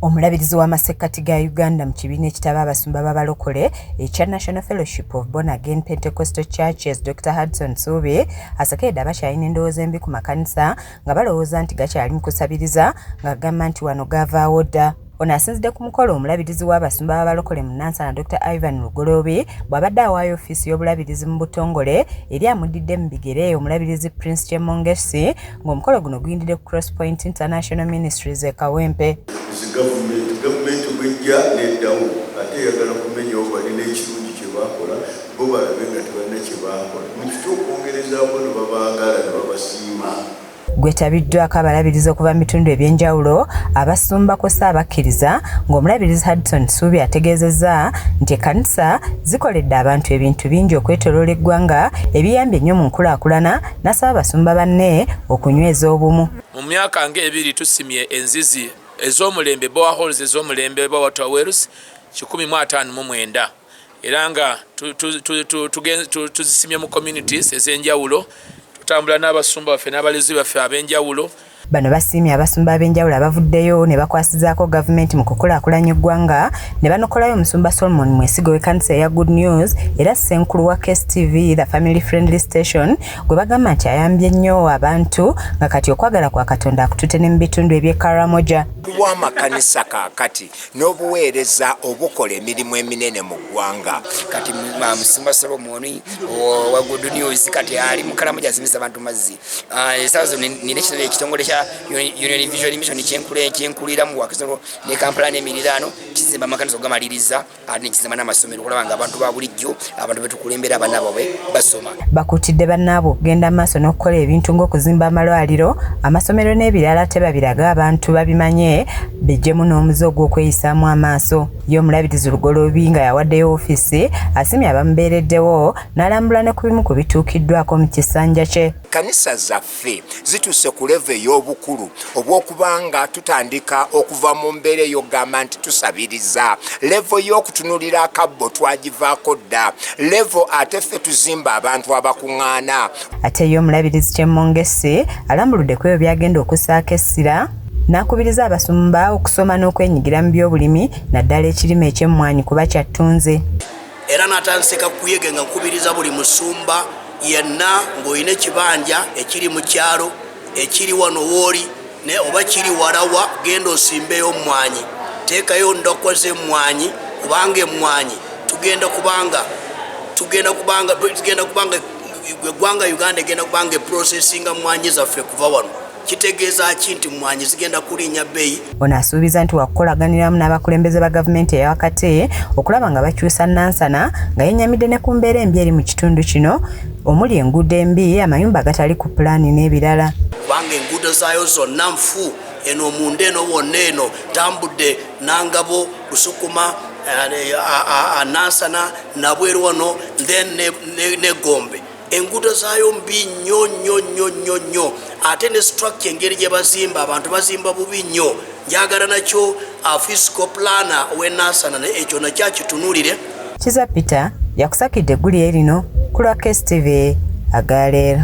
Omulabirizi w'amasekkati ga Uganda mu kibiina ekitaba abasumba b'abalokole ekya National Fellowship of Born Again Pentecostal Churches Dr. Hudson Subi asekeredde abakyalina endowooza embi ku makanisa nga balowooza nti gakyali mu kusabiriza ng'agamba nti wano gaavaawo dda. Ono asinzidde ku mukolo omulabirizi w'abasumba b'abalokole mu Nansana Dr. Ivan Lugoloobi bw'abadde awaayo ofiisi y'obulabirizi mu butongole eri amuddidde mu bigere omulabirizi Prince Chemongesi ng'omukolo guno guyindidde ku Cross Point International Ministries e Kawempe. Gavumenti bwejja neddawo ate eyagala kumenya balina ekirungi kye bakola bo balabe nga tebalina kye bakola mu kifo okwongerezaako ne babaagala ne babasiima. Gwetabiddwako abalabirizi okuva mu bitundu ebyenjawulo abasumba kw'ossa abakkiriza ng'omulabirizi Hudson Subi ategeezezza nti ekkanisa zikoledde abantu ebintu bingi okwetooloola eggwanga ebiyambye ennyo mu nkulaakulana n'asaba abasumba banne okunyweza obumu. Mu myaka ng'ebiri tusimye enzizi ez'omulembe boreholes ez'omulembe bwa water wells 159 era nga tuzisimye mu communities ez'enjawulo tutambula n'abasumba baffe n'abalezi baffe ab'enjawulo. Bano basiimye abasumba ab'enjawulo abavuddeyo ne bakwasizaako gavumenti mu kukulaakulanya eggwanga ne banokolayo omusumba Solomon Mwesigo w'ekkanisa eya Good News era ssenkulu wa KSTV the family friendly station gwe bagamba nti ayambye nnyo abantu nga kati okwagala kwa Katonda akutute ne mu bitundu eby'e Karamoja. W'amakanisa kaakati n'obuweereza obukola emirimu eminene mu ggwanga. Kati musumba Solomon wa Good News kati ali mu Karamoja asimisa abantu mazzi. Esaazo nine ekitongole kya Union Vision Mission kyenkulira mu wakisoro ne Kampala n'emiriraano kizimba amakanisa ogamaliriza ate nekizimba n'amasomero okulaba nga abantu ba bulijjo abantu betukulembera abaana baabwe basoma. Bakutidde bannaabo okugenda maaso n'okukola ebintu ng'okuzimba amalwaliro amasomero n'ebirala tebabiraga abantu babimanye bejjemu n'omuze ogw'okweyisaamu amaaso. Ye omulabirizi Lugoloobi nga yawaddeyo ofiisi asimye abamubeereddewo n'alambula ne ku bimu ku bituukiddwako mu kisanja kye. Kanisa zaffe zituuse ku level ey'obukulu obw'okubanga tutandika okuva mu mbeera ey'ogamba nti tusabiriza level y'okutunulira akabbo twagivaako dda level ate ffe tuzimba abantu abakuŋŋaana. Ate ye omulabirizi Chemongesi alambuludde ku ebyo byagenda okussaako essira n'akubiriza abasumba okusoma n'okwenyigira mu by'obulimi naddala ekirime eky'emmwanyi kuba kyattunze. Era n'atandika kuyege nga nkubiriza buli musumba yenna ng'olina ekibanja ekiri mu kyalo ekiri wano wooli ne oba kiri walawa genda osimbeyo emmwanyi teekayo ndokwa z'emmwanyi kubanga emmwanyi tugenda kubanga eggwanga Uganda egenda kubanga eprocesinga mmwanyi zaffe kuva wano. Kitegeeza ki nti mmwanyi zigenda kulinnya bbeeyi. Ono asuubiza nti wakukolaganiramu n'abakulembeze ba gavumenti eyawakati okulaba nga bakyusa Nansana nga yennyamidde ne ku mbeera embi eri mu kitundu kino omuli enguudo embi amayumba agatali ku pulaani n'ebirala. Kubanga enguudo zaayo zonna nfu eno munda eno wonna eno tambudde Nangabo Lusukuma Nansana nabweru wano then ne Gombe. Enguudo zaayo mbi nnyo ate ne structure engeri gye bazimba abantu bazimba bubi nnyo. Njagala nakyo fiscal planner w'e Nansana ekyo nakyo akitunuulire. Kiza Peter yakusakidde eggulire lino ku lwa KSTV agaleero.